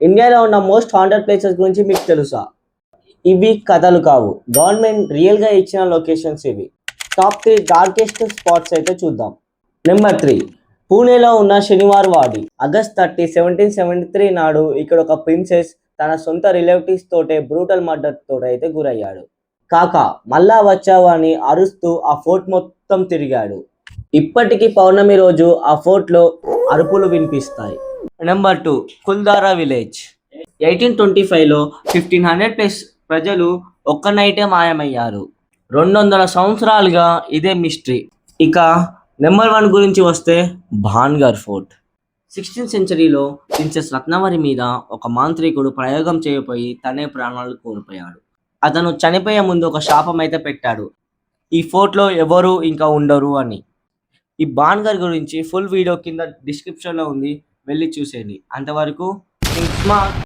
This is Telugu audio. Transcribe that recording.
ఇండియాలో ఉన్న మోస్ట్ హాంటెడ్ ప్లేసెస్ గురించి మీకు తెలుసా? ఇవి కథలు కావు, గవర్నమెంట్ రియల్గా ఇచ్చిన లొకేషన్స్ ఇవి. టాప్ 3 డార్కెస్ట్ స్పాట్స్ అయితే చూద్దాం. నెంబర్ 3, పూణేలో ఉన్న శనివార్ వాడి. ఆగస్ట్ 30, 1773 నాడు ఇక్కడ ఒక ప్రిన్సెస్ తన సొంత రిలేటివ్స్ తోటే బ్రూటల్ మర్డర్ తోట అయితే గురయ్యాడు. కాకా మళ్ళా వచ్చావు అని అరుస్తూ ఆ ఫోర్ట్ మొత్తం తిరిగాడు. ఇప్పటికీ పౌర్ణమి రోజు ఆ ఫోర్ట్లో అరుపులు వినిపిస్తాయి. Number 2, Kuldhara village. 1825లో 1500+ ప్రజలు ఒక్క నైటే మాయమయ్యారు. 200 సంవత్సరాలుగా ఇదే మిస్టరీ. ఇక నెంబర్ 1 గురించి వస్తే భాన్గర్ ఫోర్ట్. 16th సెంచరీలో ప్రిన్సెస్ రత్నవరి మీద ఒక మాంత్రికుడు ప్రయోగం చేయబోయి తనే ప్రాణాలు కోల్పోయాడు. అతను చనిపోయే ముందు ఒక శాపం అయితే పెట్టాడు, ఈ ఫోర్ట్లో ఎవరు ఇంకా ఉండరు అని. ఈ భాన్గర్ గురించి ఫుల్ వీడియో కింద డిస్క్రిప్షన్లో ఉంది, వెళ్ళి చూసేయండి. అంతవరకు స్మార్ట్.